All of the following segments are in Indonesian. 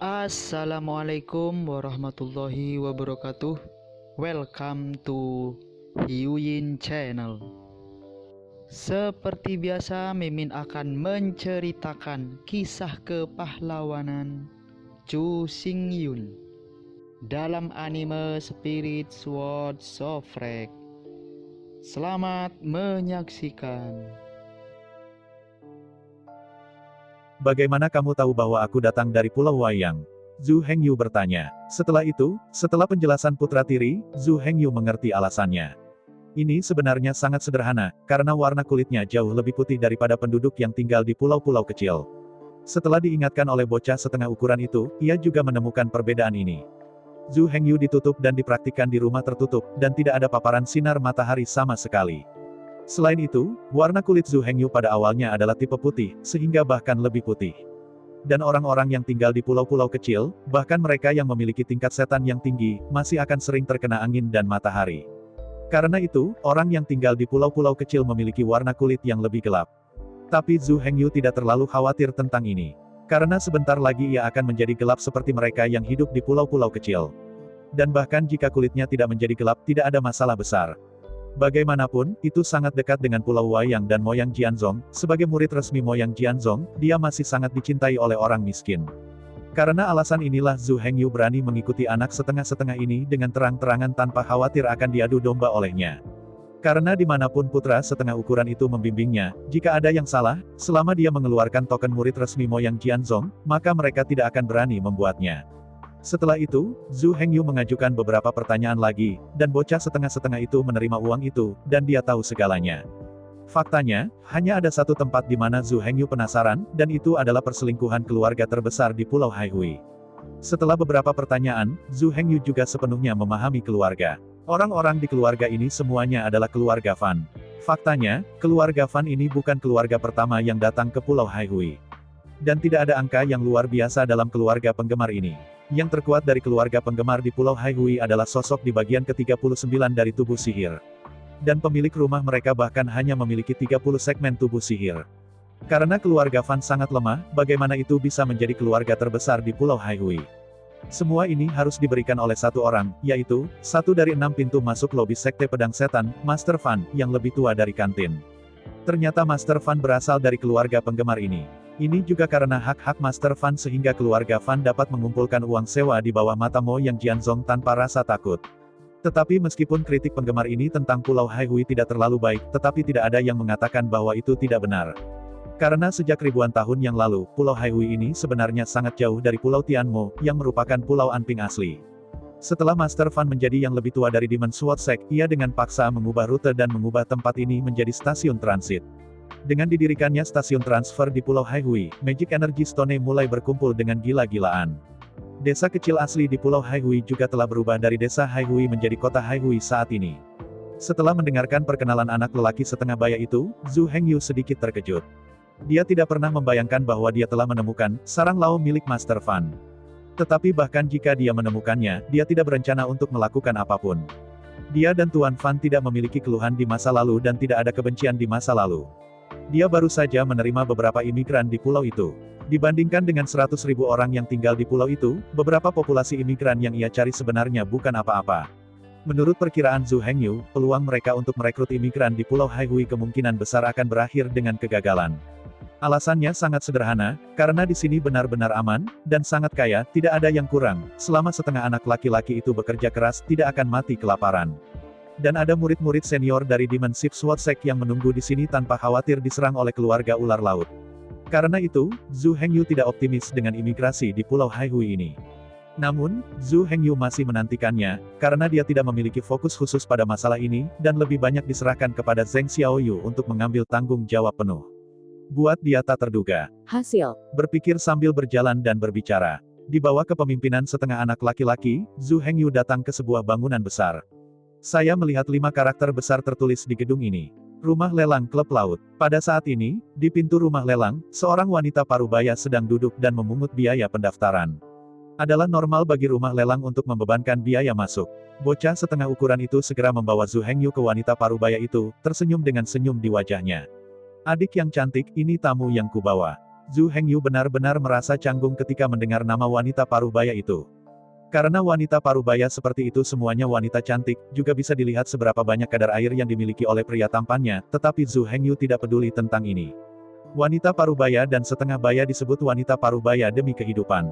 Assalamualaikum warahmatullahi wabarakatuh. Welcome to Hyuyin Channel. Seperti biasa, Mimin akan menceritakan kisah kepahlawanan Chu Xingyun dalam anime Spirit Sword Sofrek. Selamat menyaksikan. Bagaimana kamu tahu bahwa aku datang dari Pulau Wayang? Zhu Hengyu bertanya. Setelah itu, setelah penjelasan Putra Tiri, Zhu Hengyu mengerti alasannya. Ini sebenarnya sangat sederhana, karena warna kulitnya jauh lebih putih daripada penduduk yang tinggal di pulau-pulau kecil. Setelah diingatkan oleh bocah setengah ukuran itu, ia juga menemukan perbedaan ini. Zhu Hengyu ditutup dan dipraktikkan di rumah tertutup, dan tidak ada paparan sinar matahari sama sekali. Selain itu, warna kulit Zhu Hengyu pada awalnya adalah tipe putih, sehingga bahkan lebih putih. Dan orang-orang yang tinggal di pulau-pulau kecil, bahkan mereka yang memiliki tingkat setan yang tinggi, masih akan sering terkena angin dan matahari. Karena itu, orang yang tinggal di pulau-pulau kecil memiliki warna kulit yang lebih gelap. Tapi Zhu Hengyu tidak terlalu khawatir tentang ini. Karena sebentar lagi ia akan menjadi gelap seperti mereka yang hidup di pulau-pulau kecil. Dan bahkan jika kulitnya tidak menjadi gelap, tidak ada masalah besar. Bagaimanapun, itu sangat dekat dengan Pulau Wayang dan Moyang Jianzong. Sebagai murid resmi Moyang Jianzong, dia masih sangat dicintai oleh orang miskin. Karena alasan inilah Zhu Hengyu berani mengikuti anak setengah-setengah ini dengan terang-terangan tanpa khawatir akan diadu domba olehnya. Karena dimanapun putra setengah ukuran itu membimbingnya, jika ada yang salah, selama dia mengeluarkan token murid resmi Moyang Jianzong, maka mereka tidak akan berani membuatnya. Setelah itu, Zhu Hengyu mengajukan beberapa pertanyaan lagi, dan bocah setengah-setengah itu menerima uang itu, dan dia tahu segalanya. Faktanya, hanya ada satu tempat di mana Zhu Hengyu penasaran, dan itu adalah perselingkuhan keluarga terbesar di Pulau Haihui. Setelah beberapa pertanyaan, Zhu Hengyu juga sepenuhnya memahami keluarga. Orang-orang di keluarga ini semuanya adalah keluarga Fan. Faktanya, keluarga Fan ini bukan keluarga pertama yang datang ke Pulau Haihui. Dan tidak ada angka yang luar biasa dalam keluarga penggemar ini. Yang terkuat dari keluarga penggemar di Pulau Haihui adalah sosok di bagian ke-39 dari tubuh sihir. Dan pemilik rumah mereka bahkan hanya memiliki 30 segmen tubuh sihir. Karena keluarga Fan sangat lemah, bagaimana itu bisa menjadi keluarga terbesar di Pulau Haihui? Semua ini harus diberikan oleh satu orang, yaitu, satu dari 6 pintu masuk lobi Sekte Pedang Setan, Master Fan, yang lebih tua dari kantin. Ternyata Master Fan berasal dari keluarga penggemar ini. Ini juga karena hak-hak Master Fan sehingga keluarga Fan dapat mengumpulkan uang sewa di bawah mata Moyang Jianzong tanpa rasa takut. Tetapi meskipun kritik penggemar ini tentang Pulau Haihui tidak terlalu baik, tetapi tidak ada yang mengatakan bahwa itu tidak benar. Karena sejak ribuan tahun yang lalu, Pulau Haihui ini sebenarnya sangat jauh dari Pulau Tianmo, yang merupakan Pulau Anping asli. Setelah Master Fan menjadi yang lebih tua dari Demon Sword Sect, ia dengan paksa mengubah rute dan mengubah tempat ini menjadi stasiun transit. Dengan didirikannya stasiun transfer di Pulau Haihui, Magic Energy Stone mulai berkumpul dengan gila-gilaan. Desa kecil asli di Pulau Haihui juga telah berubah dari desa Haihui menjadi kota Haihui saat ini. Setelah mendengarkan perkenalan anak lelaki setengah baya itu, Zhu Hengyu sedikit terkejut. Dia tidak pernah membayangkan bahwa dia telah menemukan sarang Lao milik Master Fan. Tetapi bahkan jika dia menemukannya, dia tidak berencana untuk melakukan apapun. Dia dan Tuan Fan tidak memiliki keluhan di masa lalu dan tidak ada kebencian di masa lalu. Dia baru saja menerima beberapa imigran di pulau itu. Dibandingkan dengan 100.000 orang yang tinggal di pulau itu, beberapa populasi imigran yang ia cari sebenarnya bukan apa-apa. Menurut perkiraan Zhu Hengyu, peluang mereka untuk merekrut imigran di Pulau Haihui kemungkinan besar akan berakhir dengan kegagalan. Alasannya sangat sederhana, karena di sini benar-benar aman, dan sangat kaya, tidak ada yang kurang. Selama setengah anak laki-laki itu bekerja keras, tidak akan mati kelaparan. Dan ada murid-murid senior dari Demon Sword Sect yang menunggu di sini tanpa khawatir diserang oleh keluarga ular laut. Karena itu, Zhu Hengyu tidak optimis dengan imigrasi di Pulau Haihui ini. Namun, Zhu Hengyu masih menantikannya, karena dia tidak memiliki fokus khusus pada masalah ini, dan lebih banyak diserahkan kepada Zheng Xiaoyu untuk mengambil tanggung jawab penuh. Buat dia tak terduga. Hasil. Berpikir sambil berjalan dan berbicara. Di bawah kepemimpinan setengah anak laki-laki, Zhu Hengyu datang ke sebuah bangunan besar. Saya melihat 5 karakter besar tertulis di gedung ini. Rumah lelang klub laut. Pada saat ini, di pintu rumah lelang, seorang wanita parubaya sedang duduk dan memungut biaya pendaftaran. Adalah normal bagi rumah lelang untuk membebankan biaya masuk. Bocah setengah ukuran itu segera membawa Zhu Hengyu ke wanita parubaya itu, tersenyum dengan senyum di wajahnya. Adik yang cantik, ini tamu yang kubawa. Zhu Hengyu benar-benar merasa canggung ketika mendengar nama wanita parubaya itu. Karena wanita parubaya seperti itu semuanya wanita cantik, juga bisa dilihat seberapa banyak kadar air yang dimiliki oleh pria tampannya, tetapi Zhu Hengyu tidak peduli tentang ini. Wanita parubaya dan setengah baya disebut wanita parubaya demi kehidupan.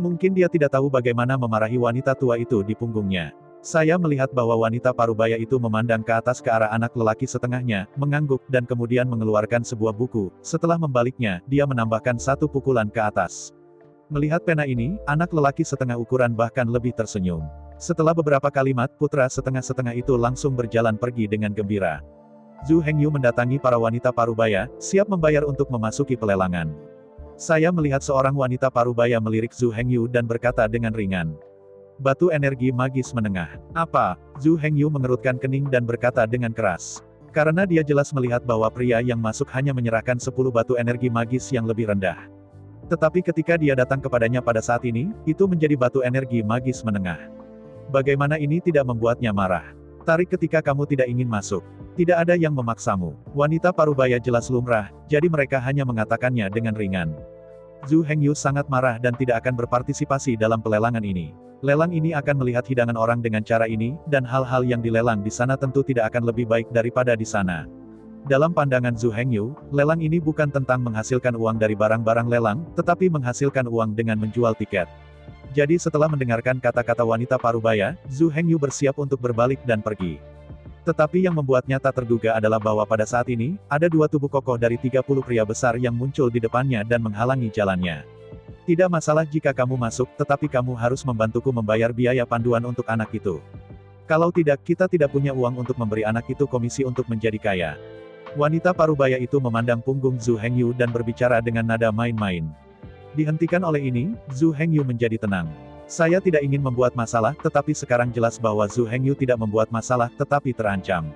Mungkin dia tidak tahu bagaimana memarahi wanita tua itu di punggungnya. Saya melihat bahwa wanita parubaya itu memandang ke atas ke arah anak lelaki setengahnya, mengangguk, dan kemudian mengeluarkan sebuah buku. Setelah membaliknya, dia menambahkan satu pukulan ke atas. Melihat pena ini, anak lelaki setengah ukuran bahkan lebih tersenyum. Setelah beberapa kalimat, putra setengah-setengah itu langsung berjalan pergi dengan gembira. Zhu Hengyu mendatangi para wanita parubaya, siap membayar untuk memasuki pelelangan. Saya melihat seorang wanita parubaya melirik Zhu Hengyu dan berkata dengan ringan. Batu energi magis menengah. Apa? Zhu Hengyu mengerutkan kening dan berkata dengan keras. Karena dia jelas melihat bahwa pria yang masuk hanya menyerahkan 10 batu energi magis yang lebih rendah. Tetapi ketika dia datang kepadanya pada saat ini, itu menjadi batu energi magis menengah. Bagaimana ini tidak membuatnya marah? Tarik ketika kamu tidak ingin masuk. Tidak ada yang memaksamu. Wanita parubaya jelas lumrah, jadi mereka hanya mengatakannya dengan ringan. Zhu Hengyu sangat marah dan tidak akan berpartisipasi dalam pelelangan ini. Lelang ini akan melihat hidangan orang dengan cara ini, dan hal-hal yang dilelang di sana tentu tidak akan lebih baik daripada di sana. Dalam pandangan Zhu Hengyu, lelang ini bukan tentang menghasilkan uang dari barang-barang lelang, tetapi menghasilkan uang dengan menjual tiket. Jadi setelah mendengarkan kata-kata wanita parubaya, Zhu Hengyu bersiap untuk berbalik dan pergi. Tetapi yang membuatnya tak terduga adalah bahwa pada saat ini, ada dua tubuh kokoh dari 30 pria besar yang muncul di depannya dan menghalangi jalannya. Tidak masalah jika kamu masuk, tetapi kamu harus membantuku membayar biaya panduan untuk anak itu. Kalau tidak, kita tidak punya uang untuk memberi anak itu komisi untuk menjadi kaya. Wanita parubaya itu memandang punggung Zhu Hengyu dan berbicara dengan nada main-main. Dihentikan oleh ini, Zhu Hengyu menjadi tenang. Saya tidak ingin membuat masalah, tetapi sekarang jelas bahwa Zhu Hengyu tidak membuat masalah, tetapi terancam.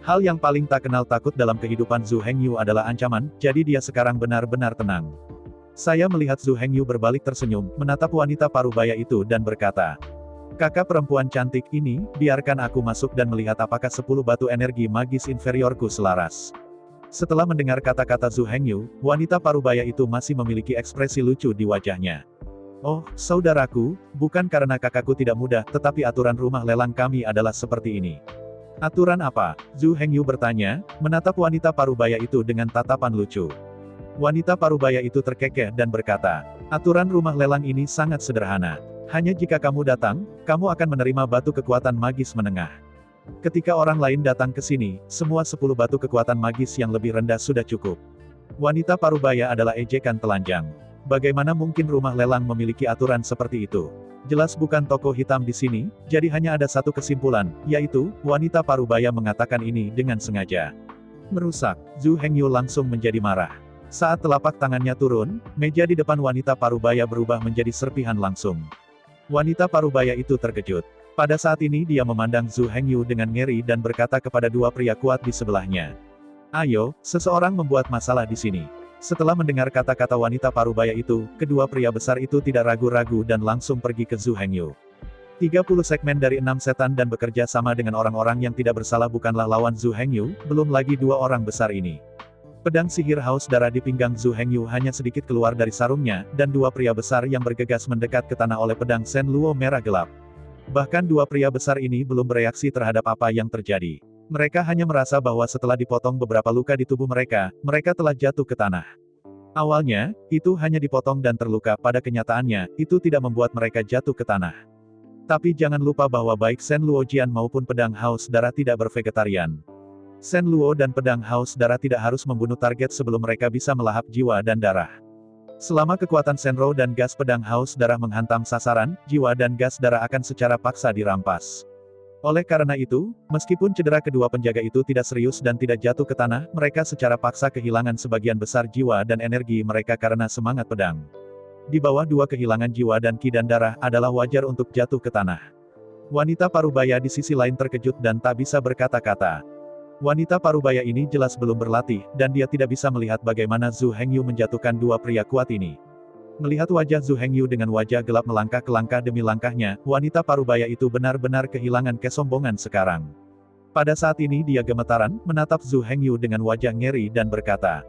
Hal yang paling tak kenal takut dalam kehidupan Zhu Hengyu adalah ancaman, jadi dia sekarang benar-benar tenang. Saya melihat Zhu Hengyu berbalik tersenyum, menatap wanita parubaya itu dan berkata, Kakak perempuan cantik ini, biarkan aku masuk dan melihat apakah 10 batu energi magis inferiorku selaras. Setelah mendengar kata-kata Zhu Hengyu, wanita parubaya itu masih memiliki ekspresi lucu di wajahnya. Oh, saudaraku, bukan karena kakakku tidak mudah, tetapi aturan rumah lelang kami adalah seperti ini. Aturan apa? Zhu Hengyu bertanya, menatap wanita parubaya itu dengan tatapan lucu. Wanita parubaya itu terkekeh dan berkata, aturan rumah lelang ini sangat sederhana. Hanya jika kamu datang, kamu akan menerima batu kekuatan magis menengah. Ketika orang lain datang ke sini, semua 10 batu kekuatan magis yang lebih rendah sudah cukup. Wanita parubaya adalah ejekan telanjang. Bagaimana mungkin rumah lelang memiliki aturan seperti itu? Jelas bukan toko hitam di sini, jadi hanya ada satu kesimpulan, yaitu, wanita parubaya mengatakan ini dengan sengaja. Merusak, Zhu Hengyu langsung menjadi marah. Saat telapak tangannya turun, meja di depan wanita parubaya berubah menjadi serpihan langsung. Wanita parubaya itu terkejut. Pada saat ini dia memandang Zhu Hengyu dengan ngeri dan berkata kepada dua pria kuat di sebelahnya. Ayo, seseorang membuat masalah di sini. Setelah mendengar kata-kata wanita parubaya itu, kedua pria besar itu tidak ragu-ragu dan langsung pergi ke Zhu Hengyu. 30 segmen dari 6 setan dan bekerja sama dengan orang-orang yang tidak bersalah bukanlah lawan Zhu Hengyu, belum lagi dua orang besar ini. Pedang sihir haus darah di pinggang Zhu Hengyu hanya sedikit keluar dari sarungnya, dan dua pria besar yang bergegas mendekat ke tanah oleh pedang Shen Luo merah gelap. Bahkan dua pria besar ini belum bereaksi terhadap apa yang terjadi. Mereka hanya merasa bahwa setelah dipotong beberapa luka di tubuh mereka, mereka telah jatuh ke tanah. Awalnya, itu hanya dipotong dan terluka, pada kenyataannya, itu tidak membuat mereka jatuh ke tanah. Tapi jangan lupa bahwa baik Shen Luo Jian maupun pedang haus darah tidak bervegetarian. Shen Luo dan pedang haus darah tidak harus membunuh target sebelum mereka bisa melahap jiwa dan darah. Selama kekuatan Shenrou dan gas pedang haus darah menghantam sasaran, jiwa dan gas darah akan secara paksa dirampas. Oleh karena itu, meskipun cedera kedua penjaga itu tidak serius dan tidak jatuh ke tanah, mereka secara paksa kehilangan sebagian besar jiwa dan energi mereka karena semangat pedang. Di bawah dua kehilangan jiwa dan ki dan darah adalah wajar untuk jatuh ke tanah. Wanita parubaya di sisi lain terkejut dan tak bisa berkata-kata. Wanita parubaya ini jelas belum berlatih, dan dia tidak bisa melihat bagaimana Zhu Hengyu menjatuhkan dua pria kuat ini. Melihat wajah Zhu Hengyu dengan wajah gelap melangkah ke langkah demi langkahnya, wanita parubaya itu benar-benar kehilangan kesombongan sekarang. Pada saat ini dia gemetaran, menatap Zhu Hengyu dengan wajah ngeri dan berkata,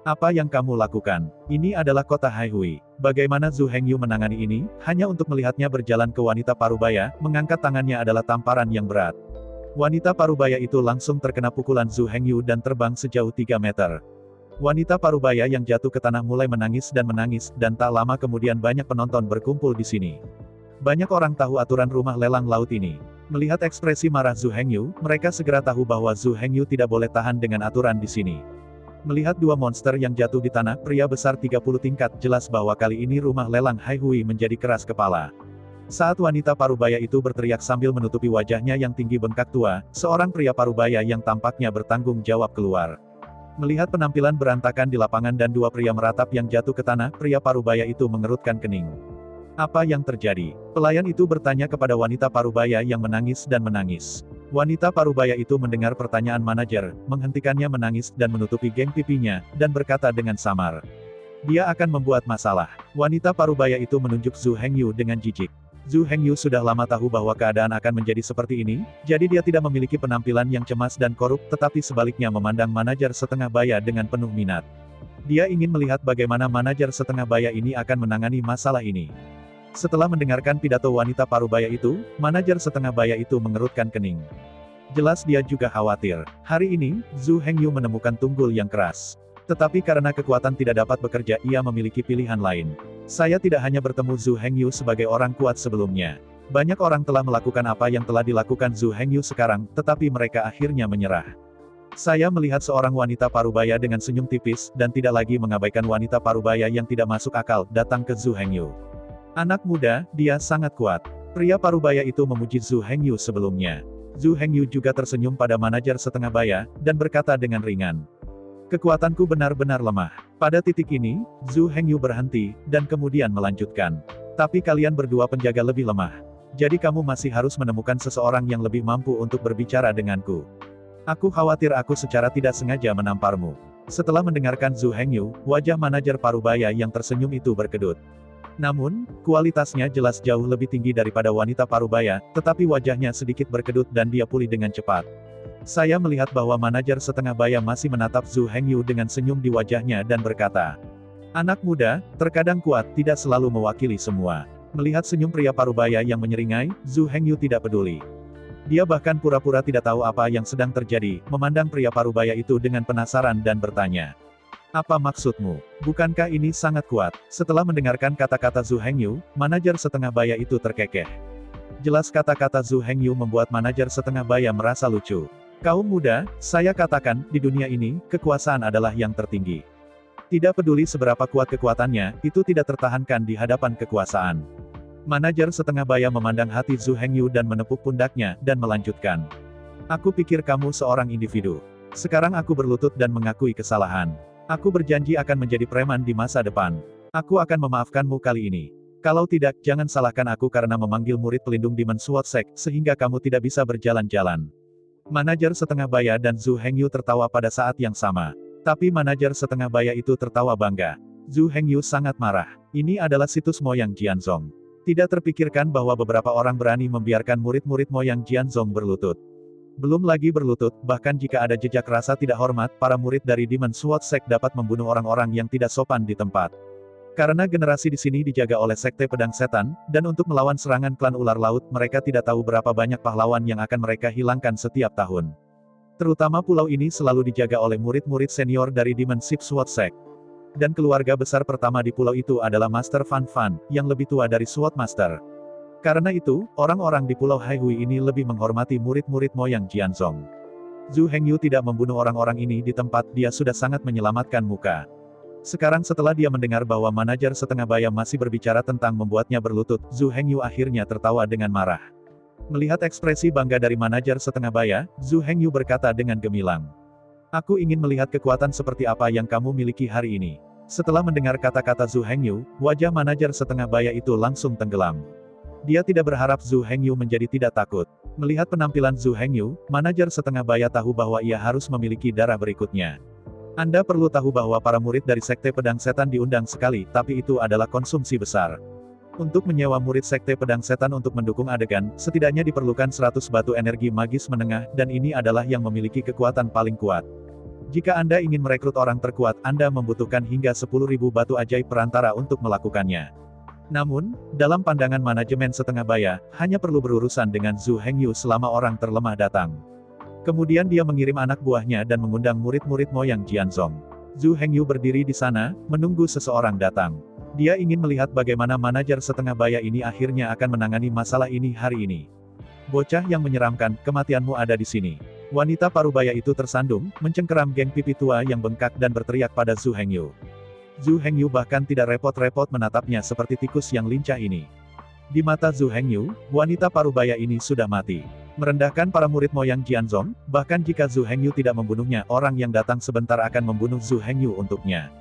Apa yang kamu lakukan? Ini adalah kota Haihui. Bagaimana Zhu Hengyu menangani ini? Hanya untuk melihatnya berjalan ke wanita parubaya, mengangkat tangannya adalah tamparan yang berat. Wanita parubaya itu langsung terkena pukulan Zhu Hengyu dan terbang sejauh 3 meter. Wanita parubaya yang jatuh ke tanah mulai menangis, dan tak lama kemudian banyak penonton berkumpul di sini. Banyak orang tahu aturan rumah lelang laut ini. Melihat ekspresi marah Zhu Hengyu, mereka segera tahu bahwa Zhu Hengyu tidak boleh tahan dengan aturan di sini. Melihat dua monster yang jatuh di tanah, pria besar 30 tingkat, jelas bahwa kali ini rumah lelang Haihui menjadi keras kepala. Saat wanita parubaya itu berteriak sambil menutupi wajahnya yang tinggi bengkak tua, seorang pria parubaya yang tampaknya bertanggung jawab keluar. Melihat penampilan berantakan di lapangan dan dua pria meratap yang jatuh ke tanah, pria parubaya itu mengerutkan kening. Apa yang terjadi? Pelayan itu bertanya kepada wanita parubaya yang menangis dan menangis. Wanita parubaya itu mendengar pertanyaan manajer, menghentikannya menangis dan menutupi geng pipinya, dan berkata dengan samar. Dia akan membuat masalah. Wanita parubaya itu menunjuk Zhu Hengyu dengan jijik. Zhu Hengyu sudah lama tahu bahwa keadaan akan menjadi seperti ini, jadi dia tidak memiliki penampilan yang cemas dan korup, tetapi sebaliknya memandang manajer setengah baya dengan penuh minat. Dia ingin melihat bagaimana manajer setengah baya ini akan menangani masalah ini. Setelah mendengarkan pidato wanita parubaya itu, manajer setengah baya itu mengerutkan kening. Jelas dia juga khawatir. Hari ini, Zhu Hengyu menemukan tunggul yang keras. Tetapi karena kekuatan tidak dapat bekerja, ia memiliki pilihan lain. Saya tidak hanya bertemu Zhu Hengyu sebagai orang kuat sebelumnya. Banyak orang telah melakukan apa yang telah dilakukan Zhu Hengyu sekarang, tetapi mereka akhirnya menyerah. Saya melihat seorang wanita parubaya dengan senyum tipis, dan tidak lagi mengabaikan wanita parubaya yang tidak masuk akal, datang ke Zhu Hengyu. Anak muda, dia sangat kuat. Pria parubaya itu memuji Zhu Hengyu sebelumnya. Zhu Hengyu juga tersenyum pada manajer setengah baya, dan berkata dengan ringan. Kekuatanku benar-benar lemah. Pada titik ini, Zhu Hengyu berhenti, dan kemudian melanjutkan. Tapi kalian berdua penjaga lebih lemah. Jadi kamu masih harus menemukan seseorang yang lebih mampu untuk berbicara denganku. Aku khawatir aku secara tidak sengaja menamparmu. Setelah mendengarkan Zhu Hengyu, wajah manajer parubaya yang tersenyum itu berkedut. Namun, kualitasnya jelas jauh lebih tinggi daripada wanita parubaya, tetapi wajahnya sedikit berkedut dan dia pulih dengan cepat. Saya melihat bahwa manajer setengah baya masih menatap Zhu Hengyu dengan senyum di wajahnya dan berkata, anak muda, terkadang kuat tidak selalu mewakili semua. Melihat senyum pria parubaya yang menyeringai, Zhu Hengyu tidak peduli. Dia bahkan pura-pura tidak tahu apa yang sedang terjadi, memandang pria parubaya itu dengan penasaran dan bertanya. Apa maksudmu? Bukankah ini sangat kuat? Setelah mendengarkan kata-kata Zhu Hengyu, manajer setengah baya itu terkekeh. Jelas kata-kata Zhu Hengyu membuat manajer setengah baya merasa lucu. Kaum muda, saya katakan, di dunia ini, kekuasaan adalah yang tertinggi. Tidak peduli seberapa kuat kekuatannya, itu tidak tertahankan di hadapan kekuasaan. Manajer setengah baya memandang hati Zhu Hengyu dan menepuk pundaknya, dan melanjutkan. Aku pikir kamu seorang individu. Sekarang aku berlutut dan mengakui kesalahan. Aku berjanji akan menjadi preman di masa depan. Aku akan memaafkanmu kali ini. Kalau tidak, jangan salahkan aku karena memanggil murid pelindung Demon Sword Sect, sehingga kamu tidak bisa berjalan-jalan. Manajer setengah baya dan Zhu Hengyu tertawa pada saat yang sama. Tapi manajer setengah baya itu tertawa bangga. Zhu Hengyu sangat marah. Ini adalah situs Moyang Jianzong. Tidak terpikirkan bahwa beberapa orang berani membiarkan murid-murid Moyang Jianzong berlutut. Belum lagi berlutut, bahkan jika ada jejak rasa tidak hormat, para murid dari Demon Sword Sect dapat membunuh orang-orang yang tidak sopan di tempat. Karena generasi di sini dijaga oleh Sekte Pedang Setan, dan untuk melawan serangan klan ular laut, mereka tidak tahu berapa banyak pahlawan yang akan mereka hilangkan setiap tahun. Terutama pulau ini selalu dijaga oleh murid-murid senior dari Demon Sword Sect. Dan keluarga besar pertama di pulau itu adalah Master Fan Fan, yang lebih tua dari Sword Master. Karena itu, orang-orang di Pulau Haihui ini lebih menghormati murid-murid Moyang Jianzong. Zhu Hengyu tidak membunuh orang-orang ini di tempat, dia sudah sangat menyelamatkan muka. Sekarang setelah dia mendengar bahwa manajer setengah baya masih berbicara tentang membuatnya berlutut, Zhu Hengyu akhirnya tertawa dengan marah. Melihat ekspresi bangga dari manajer setengah baya, Zhu Hengyu berkata dengan gemilang. Aku ingin melihat kekuatan seperti apa yang kamu miliki hari ini. Setelah mendengar kata-kata Zhu Hengyu, wajah manajer setengah baya itu langsung tenggelam. Dia tidak berharap Zhu Hengyu menjadi tidak takut. Melihat penampilan Zhu Hengyu, manajer setengah baya tahu bahwa ia harus memiliki darah berikutnya. Anda perlu tahu bahwa para murid dari Sekte Pedang Setan diundang sekali, tapi itu adalah konsumsi besar. Untuk menyewa murid Sekte Pedang Setan untuk mendukung adegan, setidaknya diperlukan 100 batu energi magis menengah, dan ini adalah yang memiliki kekuatan paling kuat. Jika Anda ingin merekrut orang terkuat, Anda membutuhkan hingga 10.000 batu ajaib perantara untuk melakukannya. Namun, dalam pandangan manajemen setengah baya, hanya perlu berurusan dengan Zhu Hengyu selama orang terlemah datang. Kemudian dia mengirim anak buahnya dan mengundang murid-murid moyang Jianzong. Zhu Hengyu berdiri di sana, menunggu seseorang datang. Dia ingin melihat bagaimana manajer setengah baya ini akhirnya akan menangani masalah ini hari ini. Bocah yang menyeramkan, kematianmu ada di sini. Wanita parubaya itu tersandung, mencengkeram geng pipi tua yang bengkak dan berteriak pada Zhu Hengyu. Zhu Hengyu bahkan tidak repot-repot menatapnya seperti tikus yang lincah ini. Di mata Zhu Hengyu, wanita parubaya ini sudah mati. Merendahkan para murid moyang Jianzong, bahkan jika Zhu Hengyu tidak membunuhnya, orang yang datang sebentar akan membunuh Zhu Hengyu untuknya.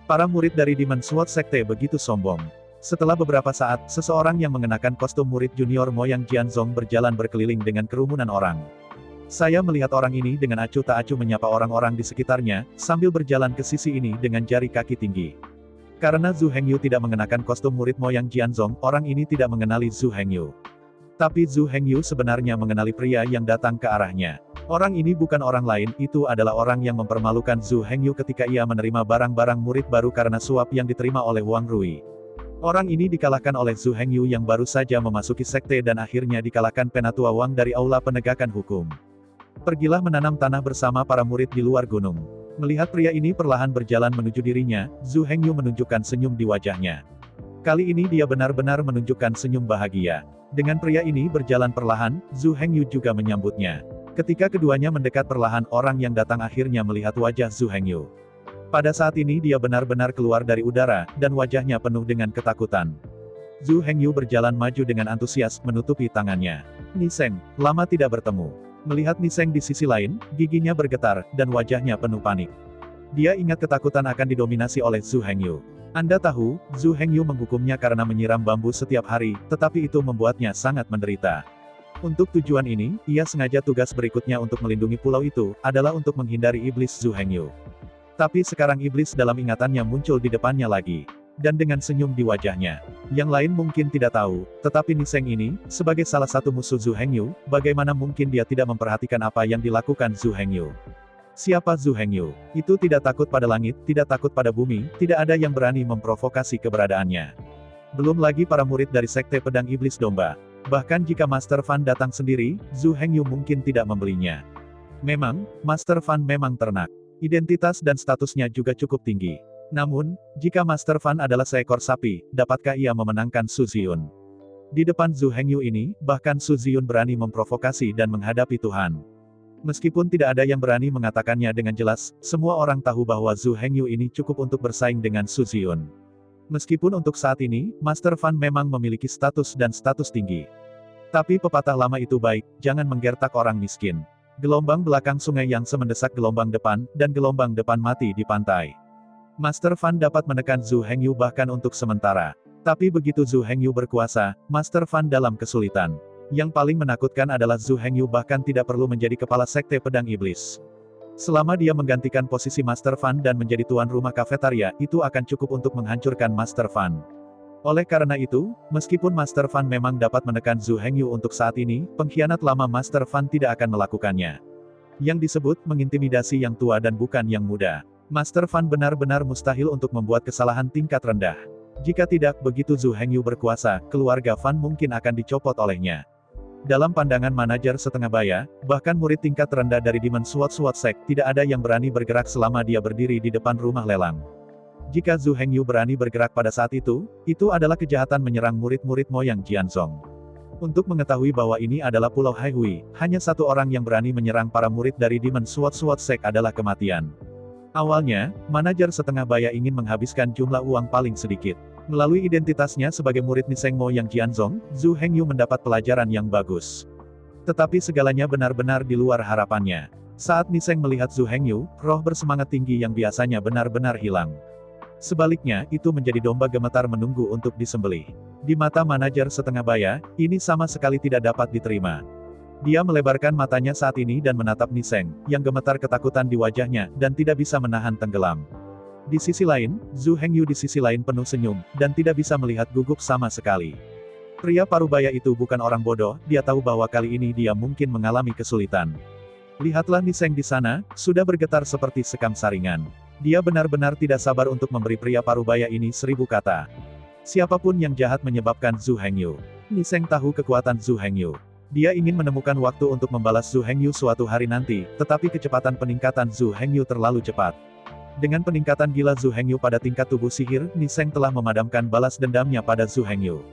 Para murid dari Demon Sword Sekte begitu sombong. Setelah beberapa saat, seseorang yang mengenakan kostum murid junior moyang Jianzong berjalan berkeliling dengan kerumunan orang. Saya melihat orang ini dengan acuh tak acuh menyapa orang-orang di sekitarnya, sambil berjalan ke sisi ini dengan jari kaki tinggi. Karena Zhu Hengyu tidak mengenakan kostum murid moyang Jianzong, orang ini tidak mengenali Zhu Hengyu. Tapi Zhu Hengyu sebenarnya mengenali pria yang datang ke arahnya. Orang ini bukan orang lain, itu adalah orang yang mempermalukan Zhu Hengyu ketika ia menerima barang-barang murid baru karena suap yang diterima oleh Wang Rui. Orang ini dikalahkan oleh Zhu Hengyu yang baru saja memasuki sekte dan akhirnya dikalahkan Penatua Wang dari Aula Penegakan Hukum. Pergilah menanam tanah bersama para murid di luar gunung. Melihat pria ini perlahan berjalan menuju dirinya, Zhu Hengyu menunjukkan senyum di wajahnya. Kali ini dia benar-benar menunjukkan senyum bahagia. Dengan pria ini berjalan perlahan, Zhu Hengyu juga menyambutnya. Ketika keduanya mendekat perlahan, orang yang datang akhirnya melihat wajah Zhu Hengyu. Pada saat ini dia benar-benar keluar dari udara, dan wajahnya penuh dengan ketakutan. Zhu Hengyu berjalan maju dengan antusias, menutupi tangannya. Niseng, lama tidak bertemu. Melihat Niseng di sisi lain, giginya bergetar, dan wajahnya penuh panik. Dia ingat ketakutan akan didominasi oleh Zhu Hengyu. Anda tahu, Zhu Hengyu menghukumnya karena menyiram bambu setiap hari, tetapi itu membuatnya sangat menderita. Untuk tujuan ini, ia sengaja tugas berikutnya untuk melindungi pulau itu, adalah untuk menghindari iblis Zhu Hengyu. Tapi sekarang iblis dalam ingatannya muncul di depannya lagi. Dan dengan senyum di wajahnya. Yang lain mungkin tidak tahu, tetapi Niseng ini, sebagai salah satu musuh Zhu Hengyu, bagaimana mungkin dia tidak memperhatikan apa yang dilakukan Zhu Hengyu. Siapa Zhu Hengyu? Itu tidak takut pada langit, tidak takut pada bumi, tidak ada yang berani memprovokasi keberadaannya. Belum lagi para murid dari Sekte Pedang Iblis Domba. Bahkan jika Master Fan datang sendiri, Zhu Hengyu mungkin tidak membelinya. Memang, Master Fan memang ternak. Identitas dan statusnya juga cukup tinggi. Namun, jika Master Fan adalah seekor sapi, dapatkah ia memenangkan Su Ziyun? Di depan Zhu Hengyu ini, bahkan Su Ziyun berani memprovokasi dan menghadapi Tuhan. Meskipun tidak ada yang berani mengatakannya dengan jelas, semua orang tahu bahwa Zhu Hengyu ini cukup untuk bersaing dengan Su Ziyun. Meskipun untuk saat ini, Master Fan memang memiliki status dan status tinggi. Tapi pepatah lama itu baik, jangan menggertak orang miskin. Gelombang belakang sungai yang semendesak gelombang depan, dan gelombang depan mati di pantai. Master Fan dapat menekan Zhu Hengyu bahkan untuk sementara. Tapi begitu Zhu Hengyu berkuasa, Master Fan dalam kesulitan. Yang paling menakutkan adalah Zhu Hengyu bahkan tidak perlu menjadi kepala Sekte Pedang Iblis. Selama dia menggantikan posisi Master Fan dan menjadi tuan rumah kafetaria, itu akan cukup untuk menghancurkan Master Fan. Oleh karena itu, meskipun Master Fan memang dapat menekan Zhu Hengyu untuk saat ini, pengkhianat lama Master Fan tidak akan melakukannya. Yang disebut mengintimidasi yang tua dan bukan yang muda. Master Fan benar-benar mustahil untuk membuat kesalahan tingkat rendah. Jika tidak, begitu Zhu Hengyu berkuasa, keluarga Fan mungkin akan dicopot olehnya. Dalam pandangan manajer setengah baya, bahkan murid tingkat rendah dari Demon Sword Sect, tidak ada yang berani bergerak selama dia berdiri di depan rumah lelang. Jika Zhu Hengyu berani bergerak pada saat itu adalah kejahatan menyerang murid-murid moyang Jianzong. Untuk mengetahui bahwa ini adalah Pulau Haihui, hanya satu orang yang berani menyerang para murid dari Demon Sword Sect adalah kematian. Awalnya, manajer setengah baya ingin menghabiskan jumlah uang paling sedikit. Melalui identitasnya sebagai murid Niseng moyang Jianzong, Zhu Hengyu mendapat pelajaran yang bagus. Tetapi segalanya benar-benar di luar harapannya. Saat Niseng melihat Zhu Hengyu, roh bersemangat tinggi yang biasanya benar-benar hilang. Sebaliknya, itu menjadi domba gemetar menunggu untuk disembelih. Di mata manajer setengah baya, ini sama sekali tidak dapat diterima. Dia melebarkan matanya saat ini dan menatap Niseng, yang gemetar ketakutan di wajahnya, dan tidak bisa menahan tenggelam. Di sisi lain, Zhu Hengyu di sisi lain penuh senyum, dan tidak bisa melihat gugup sama sekali. Pria parubaya itu bukan orang bodoh, dia tahu bahwa kali ini dia mungkin mengalami kesulitan. Lihatlah Niseng di sana, sudah bergetar seperti sekam saringan. Dia benar-benar tidak sabar untuk memberi pria parubaya ini 1000 kata. Siapapun yang jahat menyebabkan Zhu Hengyu. Niseng tahu kekuatan Zhu Hengyu. Dia ingin menemukan waktu untuk membalas Zhu Hengyu suatu hari nanti, tetapi kecepatan peningkatan Zhu Hengyu terlalu cepat. Dengan peningkatan gila Zhu Hengyu pada tingkat tubuh sihir, Niseng telah memadamkan balas dendamnya pada Zhu Hengyu.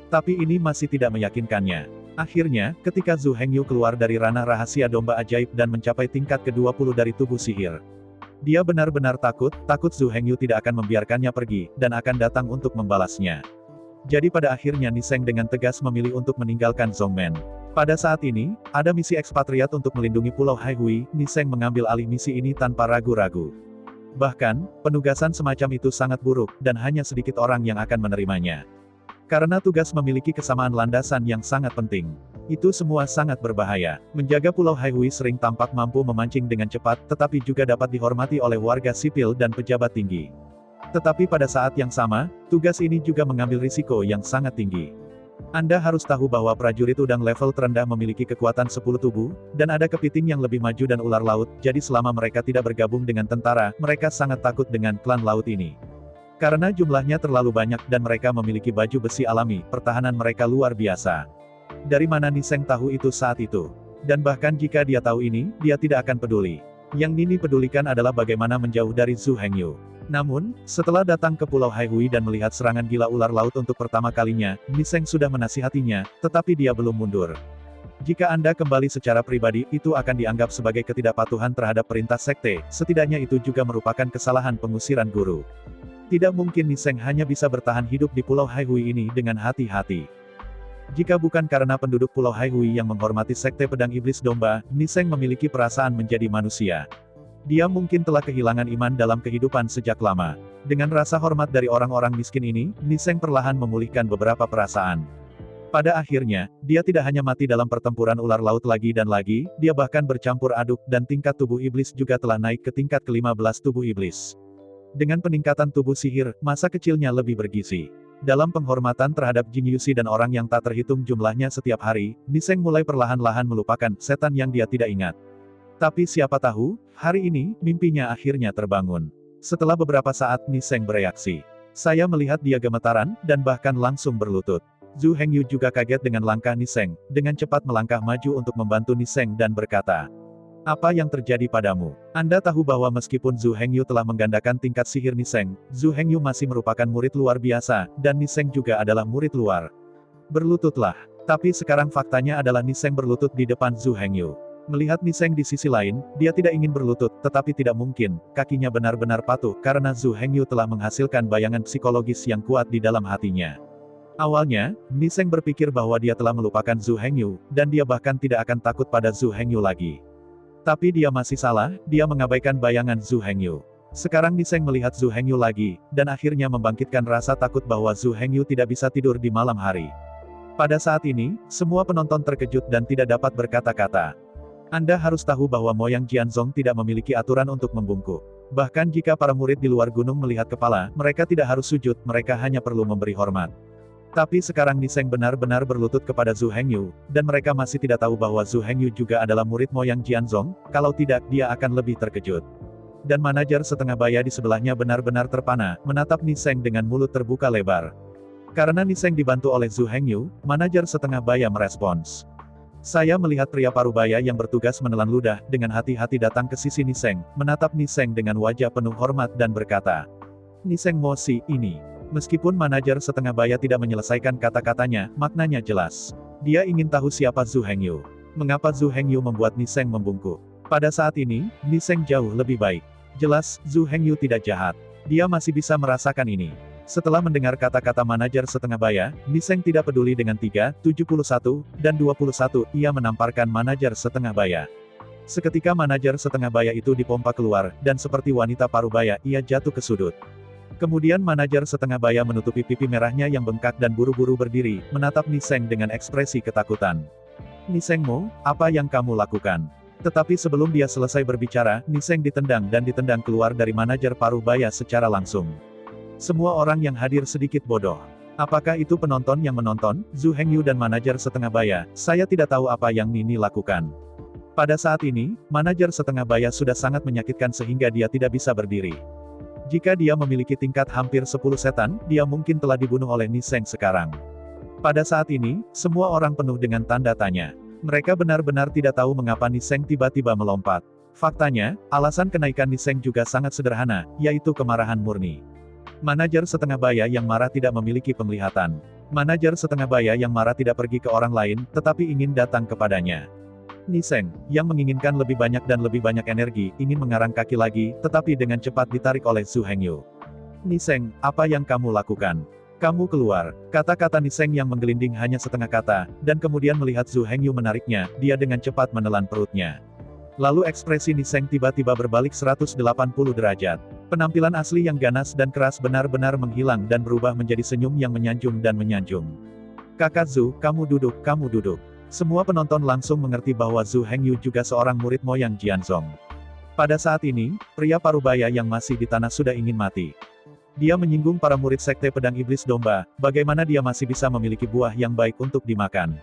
Tapi ini masih tidak meyakinkannya. Akhirnya, ketika Zhu Hengyu keluar dari ranah rahasia domba ajaib dan mencapai tingkat ke-20 dari tubuh sihir. Dia benar-benar takut Zhu Hengyu tidak akan membiarkannya pergi, dan akan datang untuk membalasnya. Jadi pada akhirnya Niseng dengan tegas memilih untuk meninggalkan Zhongmen. Pada saat ini, ada misi ekspatriat untuk melindungi Pulau Haihui, Niseng mengambil alih misi ini tanpa ragu-ragu. Bahkan, penugasan semacam itu sangat buruk, dan hanya sedikit orang yang akan menerimanya. Karena tugas memiliki kesamaan landasan yang sangat penting. Itu semua sangat berbahaya. Menjaga Pulau Haihui sering tampak mampu memancing dengan cepat, tetapi juga dapat dihormati oleh warga sipil dan pejabat tinggi. Tetapi pada saat yang sama, tugas ini juga mengambil risiko yang sangat tinggi. Anda harus tahu bahwa prajurit udang level terendah memiliki kekuatan 10 tubuh, dan ada kepiting yang lebih maju dan ular laut, jadi selama mereka tidak bergabung dengan tentara, mereka sangat takut dengan klan laut ini. Karena jumlahnya terlalu banyak dan mereka memiliki baju besi alami, pertahanan mereka luar biasa. Dari mana Niseng tahu itu saat itu? Dan bahkan jika dia tahu ini, dia tidak akan peduli. Yang Nini pedulikan adalah bagaimana menjauh dari Zhu Hengyu. Namun, setelah datang ke Pulau Haihui dan melihat serangan gila ular laut untuk pertama kalinya, Niseng sudah menasihatinya, tetapi dia belum mundur. Jika Anda kembali secara pribadi, itu akan dianggap sebagai ketidakpatuhan terhadap perintah sekte, setidaknya itu juga merupakan kesalahan pengusiran guru. Tidak mungkin Niseng hanya bisa bertahan hidup di Pulau Haihui ini dengan hati-hati. Jika bukan karena penduduk Pulau Haihui yang menghormati sekte pedang iblis domba, Niseng memiliki perasaan menjadi manusia. Dia mungkin telah kehilangan iman dalam kehidupan sejak lama. Dengan rasa hormat dari orang-orang miskin ini, Niseng perlahan memulihkan beberapa perasaan. Pada akhirnya, dia tidak hanya mati dalam pertempuran ular laut lagi dan lagi, dia bahkan bercampur aduk dan tingkat tubuh iblis juga telah naik ke tingkat ke-15 tubuh iblis. Dengan peningkatan tubuh sihir, masa kecilnya lebih bergizi. Dalam penghormatan terhadap Jin Yuxi dan orang yang tak terhitung jumlahnya setiap hari, Niseng mulai perlahan-lahan melupakan setan yang dia tidak ingat. Tapi siapa tahu, hari ini, mimpinya akhirnya terbangun. Setelah beberapa saat Niseng bereaksi. Saya melihat dia gemetaran, dan bahkan langsung berlutut. Zhu Hengyu juga kaget dengan langkah Niseng, dengan cepat melangkah maju untuk membantu Niseng dan berkata, "Apa yang terjadi padamu? Anda tahu bahwa meskipun Zhu Hengyu telah menggandakan tingkat sihir Niseng, Zhu Hengyu masih merupakan murid luar biasa, dan Niseng juga adalah murid luar. Berlututlah." Tapi sekarang faktanya adalah Niseng berlutut di depan Zhu Hengyu. Melihat Niseng di sisi lain, dia tidak ingin berlutut, tetapi tidak mungkin, kakinya benar-benar patuh, karena Zhu Hengyu telah menghasilkan bayangan psikologis yang kuat di dalam hatinya. Awalnya, Niseng berpikir bahwa dia telah melupakan Zhu Hengyu, dan dia bahkan tidak akan takut pada Zhu Hengyu lagi. Tapi dia masih salah, dia mengabaikan bayangan Zhu Hengyu. Sekarang Niseng melihat Zhu Hengyu lagi, dan akhirnya membangkitkan rasa takut bahwa Zhu Hengyu tidak bisa tidur di malam hari. Pada saat ini, semua penonton terkejut dan tidak dapat berkata-kata. Anda harus tahu bahwa Moyang Jianzong tidak memiliki aturan untuk membungkuk. Bahkan jika para murid di luar gunung melihat kepala, mereka tidak harus sujud, mereka hanya perlu memberi hormat. Tapi sekarang Niseng benar-benar berlutut kepada Zhu Hengyu, dan mereka masih tidak tahu bahwa Zhu Hengyu juga adalah murid Moyang Jianzong, kalau tidak, dia akan lebih terkejut. Dan manajer setengah baya di sebelahnya benar-benar terpana, menatap Niseng dengan mulut terbuka lebar. Karena Niseng dibantu oleh Zhu Hengyu, manajer setengah baya merespons. Saya melihat pria parubaya yang bertugas menelan ludah, dengan hati-hati datang ke sisi Niseng, menatap Niseng dengan wajah penuh hormat dan berkata, "Niseng Moshi, ini." Meskipun manajer setengah baya tidak menyelesaikan kata-katanya, maknanya jelas. Dia ingin tahu siapa Zhu Hengyu. Mengapa Zhu Hengyu membuat Niseng membungkuk. Pada saat ini, Niseng jauh lebih baik. Jelas, Zhu Hengyu tidak jahat. Dia masih bisa merasakan ini. Setelah mendengar kata-kata manajer setengah baya, Niseng tidak peduli dengan 3, 71, dan 21, ia menamparkan manajer setengah baya. Seketika manajer setengah baya itu dipompa keluar, dan seperti wanita parubaya, ia jatuh ke sudut. Kemudian manajer setengah baya menutupi pipi merahnya yang bengkak dan buru-buru berdiri, menatap Niseng dengan ekspresi ketakutan. "Nisengmu, apa yang kamu lakukan?" Tetapi sebelum dia selesai berbicara, Niseng ditendang dan ditendang keluar dari manajer parubaya secara langsung. Semua orang yang hadir sedikit bodoh. Apakah itu penonton yang menonton, Zhu Hengyu dan manajer setengah baya? Saya tidak tahu apa yang Nini lakukan. Pada saat ini, manajer setengah baya sudah sangat menyakitkan sehingga dia tidak bisa berdiri. Jika dia memiliki tingkat hampir 10 setan, dia mungkin telah dibunuh oleh Niseng sekarang. Pada saat ini, semua orang penuh dengan tanda tanya. Mereka benar-benar tidak tahu mengapa Niseng tiba-tiba melompat. Faktanya, alasan kenaikan Niseng juga sangat sederhana, yaitu kemarahan murni. Manajer setengah baya yang marah tidak memiliki penglihatan. Manajer setengah baya yang marah tidak pergi ke orang lain, tetapi ingin datang kepadanya. Niseng, yang menginginkan lebih banyak dan lebih banyak energi, ingin mengarang kaki lagi, tetapi dengan cepat ditarik oleh Zhu Hengyu. Niseng, apa yang kamu lakukan? Kamu keluar. Kata-kata Niseng yang menggelinding hanya setengah kata, dan kemudian melihat Zhu Hengyu menariknya, dia dengan cepat menelan perutnya. Lalu ekspresi Niseng tiba-tiba berbalik 180 derajat. Penampilan asli yang ganas dan keras benar-benar menghilang dan berubah menjadi senyum yang menyanjung dan menyanjung. Kakak Zhu, kamu duduk, kamu duduk. Semua penonton langsung mengerti bahwa Zhu Hengyu juga seorang murid moyang Jianzong. Pada saat ini, pria parubaya yang masih di tanah sudah ingin mati. Dia menyinggung para murid sekte pedang iblis domba, bagaimana dia masih bisa memiliki buah yang baik untuk dimakan.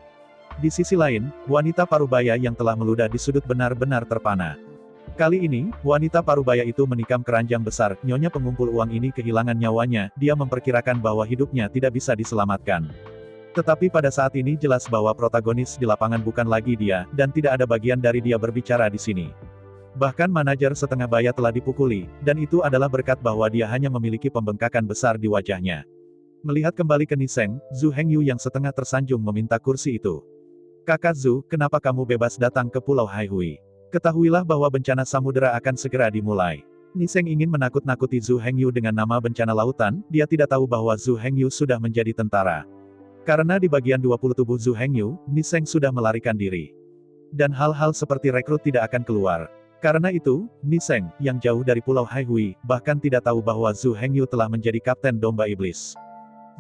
Di sisi lain, wanita parubaya yang telah meludah di sudut benar-benar terpana. Kali ini, wanita parubaya itu menikam keranjang besar, nyonya pengumpul uang ini kehilangan nyawanya, dia memperkirakan bahwa hidupnya tidak bisa diselamatkan. Tetapi pada saat ini jelas bahwa protagonis di lapangan bukan lagi dia, dan tidak ada bagian dari dia berbicara di sini. Bahkan manajer setengah baya telah dipukuli, dan itu adalah berkat bahwa dia hanya memiliki pembengkakan besar di wajahnya. Melihat kembali ke Niseng, Zhu Hengyu yang setengah tersanjung meminta kursi itu. Kakak Zhu, kenapa kamu bebas datang ke Pulau Haihui? Ketahuilah bahwa bencana samudera akan segera dimulai. Niseng ingin menakut-nakuti Zhu Hengyu dengan nama bencana lautan, dia tidak tahu bahwa Zhu Hengyu sudah menjadi tentara. Karena di bagian 20 tubuh Zhu Hengyu, Niseng sudah melarikan diri. Dan hal-hal seperti rekrut tidak akan keluar. Karena itu, Niseng, yang jauh dari Pulau Haihui, bahkan tidak tahu bahwa Zhu Hengyu telah menjadi kapten domba iblis.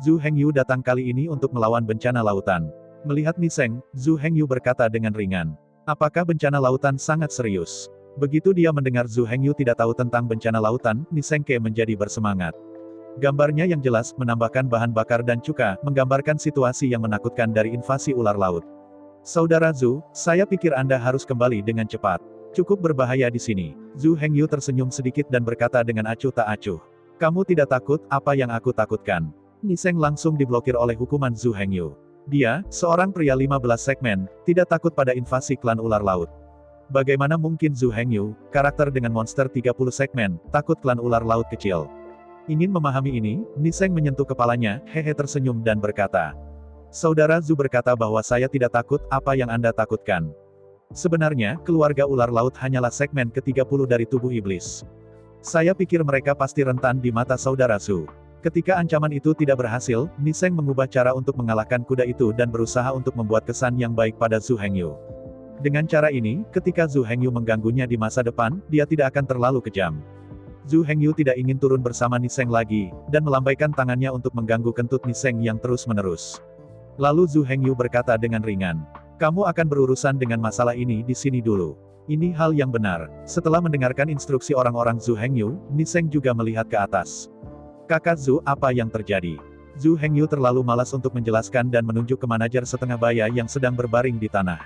Zhu Hengyu datang kali ini untuk melawan bencana lautan. Melihat Niseng, Zhu Hengyu berkata dengan ringan. Apakah bencana lautan sangat serius? Begitu dia mendengar Zhu Hengyu tidak tahu tentang bencana lautan, Niseng menjadi bersemangat. Gambarnya yang jelas, menambahkan bahan bakar dan cuka, menggambarkan situasi yang menakutkan dari invasi ular laut. Saudara Zhu, saya pikir Anda harus kembali dengan cepat. Cukup berbahaya di sini. Zhu Hengyu tersenyum sedikit dan berkata dengan acuh tak acuh. Kamu tidak takut, apa yang aku takutkan? Niseng langsung diblokir oleh hukuman Zhu Hengyu. Dia, seorang pria 15 segmen, tidak takut pada invasi klan ular laut. Bagaimana mungkin Zhu Hengyu, karakter dengan monster 30 segmen, takut klan ular laut kecil? Ingin memahami ini, Niseng menyentuh kepalanya, hehe tersenyum dan berkata. Saudara Zhu berkata bahwa saya tidak takut, apa yang Anda takutkan? Sebenarnya, keluarga ular laut hanyalah segmen ke-30 dari tubuh iblis. Saya pikir mereka pasti rentan di mata saudara Zhu. Ketika ancaman itu tidak berhasil, Niseng mengubah cara untuk mengalahkan kuda itu dan berusaha untuk membuat kesan yang baik pada Zhu Hengyu. Dengan cara ini, ketika Zhu Hengyu mengganggunya di masa depan, dia tidak akan terlalu kejam. Zhu Hengyu tidak ingin turun bersama Niseng lagi, dan melambaikan tangannya untuk mengganggu kentut Niseng yang terus-menerus. Lalu Zhu Hengyu berkata dengan ringan, kamu akan berurusan dengan masalah ini di sini dulu. Ini hal yang benar. Setelah mendengarkan instruksi orang-orang Zhu Hengyu, Niseng juga melihat ke atas. Kakak Zhu, apa yang terjadi? Zhu Hengyu terlalu malas untuk menjelaskan dan menunjuk ke manajer setengah baya yang sedang berbaring di tanah.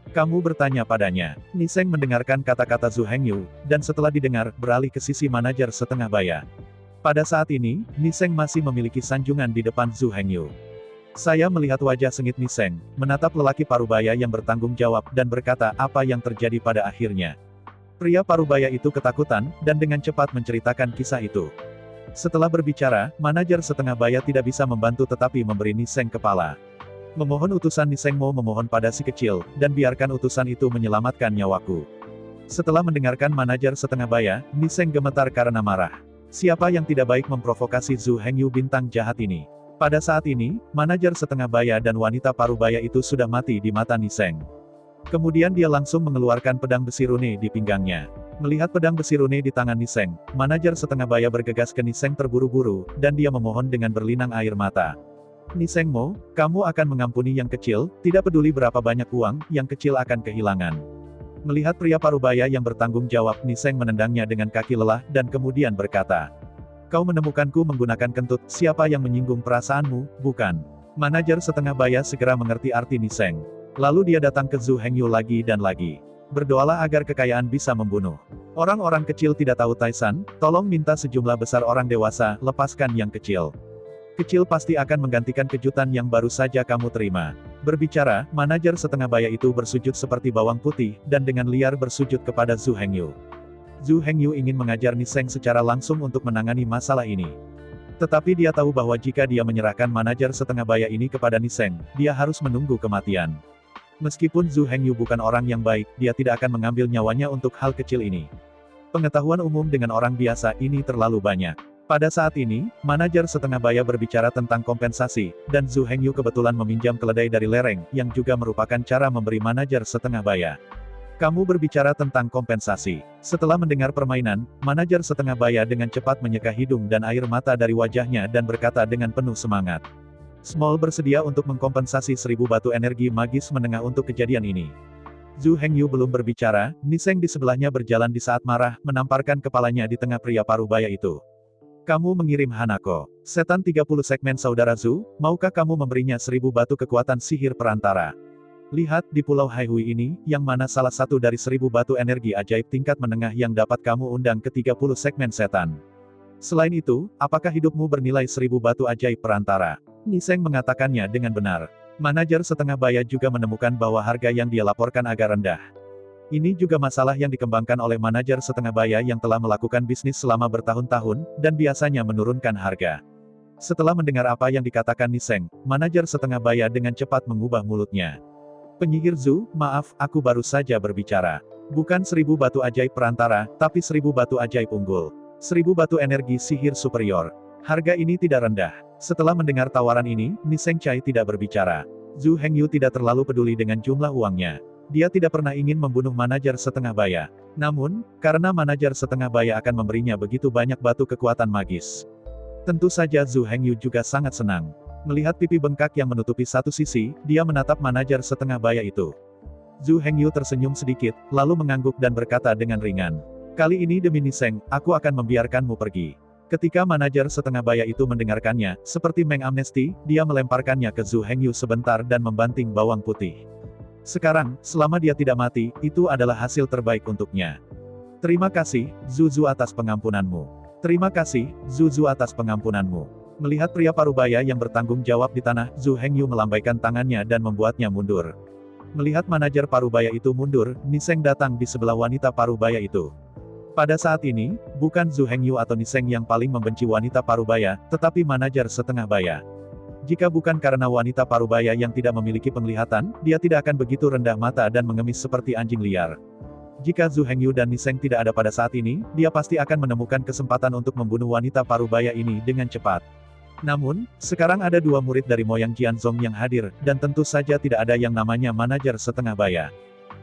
Kamu bertanya padanya. Niseng mendengarkan kata-kata Zhu Hengyu, dan setelah didengar, beralih ke sisi manajer setengah baya. Pada saat ini, Niseng masih memiliki sanjungan di depan Zhu Hengyu. Saya melihat wajah sengit Niseng, menatap lelaki parubaya yang bertanggung jawab, dan berkata apa yang terjadi pada akhirnya. Pria parubaya itu ketakutan, dan dengan cepat menceritakan kisah itu. Setelah berbicara, manajer setengah baya tidak bisa membantu tetapi memberi Niseng kepala. Memohon utusan Niseng mau memohon pada si kecil, dan biarkan utusan itu menyelamatkan nyawaku. Setelah mendengarkan manajer setengah baya, Niseng gemetar karena marah. Siapa yang tidak baik memprovokasi Zhu Hengyu bintang jahat ini? Pada saat ini, manajer setengah baya dan wanita parubaya itu sudah mati di mata Niseng. Kemudian dia langsung mengeluarkan pedang besi rune di pinggangnya. Melihat pedang besi rune di tangan Niseng, manajer setengah baya bergegas ke Niseng terburu-buru, dan dia memohon dengan berlinang air mata. Niseng Mo, kamu akan mengampuni yang kecil, tidak peduli berapa banyak uang, yang kecil akan kehilangan. Melihat pria parubaya yang bertanggung jawab, Niseng menendangnya dengan kaki lelah, dan kemudian berkata. Kau menemukanku menggunakan kentut, siapa yang menyinggung perasaanmu, bukan? Manajer setengah baya segera mengerti arti Niseng. Lalu dia datang ke Zhu Hengyu lagi dan lagi. Berdoalah agar kekayaan bisa membunuh. Orang-orang kecil tidak tahu Taisan, tolong minta sejumlah besar orang dewasa, lepaskan yang kecil. Kecil pasti akan menggantikan kejutan yang baru saja kamu terima. Berbicara, manajer setengah baya itu bersujud seperti bawang putih, dan dengan liar bersujud kepada Zhu Hengyu. Zhu Hengyu ingin mengajar Niseng secara langsung untuk menangani masalah ini. Tetapi dia tahu bahwa jika dia menyerahkan manajer setengah baya ini kepada Niseng, dia harus menunggu kematian. Meskipun Zhu Hengyu bukan orang yang baik, dia tidak akan mengambil nyawanya untuk hal kecil ini. Pengetahuan umum dengan orang biasa ini terlalu banyak. Pada saat ini, manajer setengah baya berbicara tentang kompensasi, dan Zhu Hengyu kebetulan meminjam keledai dari lereng, yang juga merupakan cara memberi manajer setengah baya. Kamu berbicara tentang kompensasi. Setelah mendengar permainan, manajer setengah baya dengan cepat menyeka hidung dan air mata dari wajahnya dan berkata dengan penuh semangat. Small bersedia untuk mengkompensasi 1000 batu energi magis menengah untuk kejadian ini. Zhu Hengyu belum berbicara, Niseng di sebelahnya berjalan di saat marah, menamparkan kepalanya di tengah pria parubaya itu. Kamu mengirim Hanako, setan 30 segmen saudara Zhu, maukah kamu memberinya 1000 batu kekuatan sihir perantara? Lihat di Pulau Haihui ini, yang mana salah satu dari 1000 batu energi ajaib tingkat menengah yang dapat kamu undang ke 30 segmen setan. Selain itu, apakah hidupmu bernilai 1000 batu ajaib perantara? Niseng mengatakannya dengan benar. Manajer setengah baya juga menemukan bahwa harga yang dia laporkan agak rendah. Ini juga masalah yang dikembangkan oleh manajer setengah baya yang telah melakukan bisnis selama bertahun-tahun, dan biasanya menurunkan harga. Setelah mendengar apa yang dikatakan Niseng, manajer setengah baya dengan cepat mengubah mulutnya. Penyihir Zhu, maaf, aku baru saja berbicara. Bukan 1000 batu ajaib perantara, tapi 1000 batu ajaib unggul. 1000 batu energi sihir superior. Harga ini tidak rendah. Setelah mendengar tawaran ini, Niseng Chai tidak berbicara. Zhu Hengyu tidak terlalu peduli dengan jumlah uangnya. Dia tidak pernah ingin membunuh manajer setengah baya. Namun, karena manajer setengah baya akan memberinya begitu banyak batu kekuatan magis. Tentu saja Zhu Hengyu juga sangat senang. Melihat pipi bengkak yang menutupi satu sisi, dia menatap manajer setengah baya itu. Zhu Hengyu tersenyum sedikit, lalu mengangguk dan berkata dengan ringan. Kali ini demi Niseng, aku akan membiarkanmu pergi. Ketika manajer setengah baya itu mendengarkannya, seperti mengamnesti, dia melemparkannya ke Zhu Hengyu sebentar dan membanting bawang putih. Sekarang, selama dia tidak mati, itu adalah hasil terbaik untuknya. Terima kasih, Zhu atas pengampunanmu. Terima kasih, Zhu atas pengampunanmu. Melihat pria parubaya yang bertanggung jawab di tanah, Zhu Hengyu melambaikan tangannya dan membuatnya mundur. Melihat manajer parubaya itu mundur, Niseng datang di sebelah wanita parubaya itu. Pada saat ini, bukan Zhu Hengyu atau Niseng yang paling membenci wanita parubaya, tetapi manajer setengah baya. Jika bukan karena wanita parubaya yang tidak memiliki penglihatan, dia tidak akan begitu rendah mata dan mengemis seperti anjing liar. Jika Zhu Hengyu dan Niseng tidak ada pada saat ini, dia pasti akan menemukan kesempatan untuk membunuh wanita parubaya ini dengan cepat. Namun, sekarang ada dua murid dari Moyang Jianzong yang hadir, dan tentu saja tidak ada yang namanya manajer setengah baya.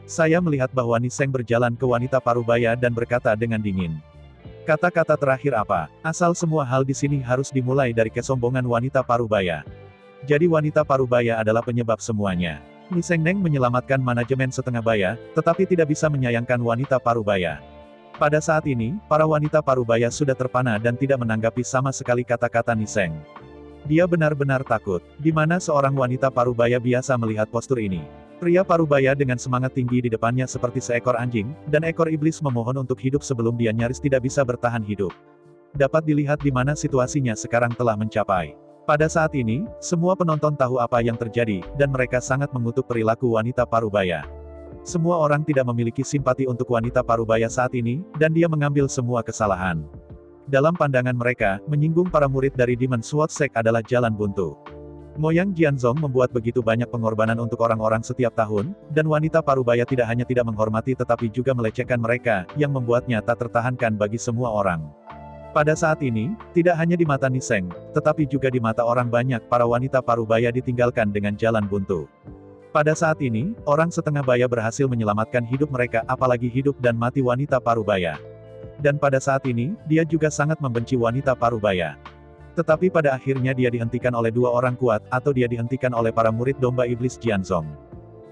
Saya melihat bahwa Niseng berjalan ke wanita parubaya dan berkata dengan dingin. Kata-kata terakhir apa? Asal semua hal di sini harus dimulai dari kesombongan wanita parubaya. Jadi wanita parubaya adalah penyebab semuanya. Niseng Neng menyelamatkan manajemen setengah baya, tetapi tidak bisa menyayangkan wanita parubaya. Pada saat ini, para wanita parubaya sudah terpana dan tidak menanggapi sama sekali kata-kata Niseng. Dia benar-benar takut, di mana seorang wanita parubaya biasa melihat postur ini. Pria parubaya dengan semangat tinggi di depannya seperti seekor anjing, dan ekor iblis memohon untuk hidup sebelum dia nyaris tidak bisa bertahan hidup. Dapat dilihat di mana situasinya sekarang telah mencapai. Pada saat ini, semua penonton tahu apa yang terjadi, dan mereka sangat mengutuk perilaku wanita parubaya. Semua orang tidak memiliki simpati untuk wanita parubaya saat ini, dan dia mengambil semua kesalahan. Dalam pandangan mereka, menyinggung para murid dari Demon Sword Sect adalah jalan buntu. Moyang Jianzong membuat begitu banyak pengorbanan untuk orang-orang setiap tahun, dan wanita parubaya tidak hanya tidak menghormati tetapi juga melecehkan mereka, yang membuatnya tak tertahankan bagi semua orang. Pada saat ini, tidak hanya di mata Niseng, tetapi juga di mata orang banyak, para wanita parubaya ditinggalkan dengan jalan buntu. Pada saat ini, orang setengah baya berhasil menyelamatkan hidup mereka, apalagi hidup dan mati wanita parubaya. Dan pada saat ini, dia juga sangat membenci wanita parubaya. Tetapi pada akhirnya dia dihentikan oleh dua orang kuat, atau dia dihentikan oleh para murid domba iblis Jianzong.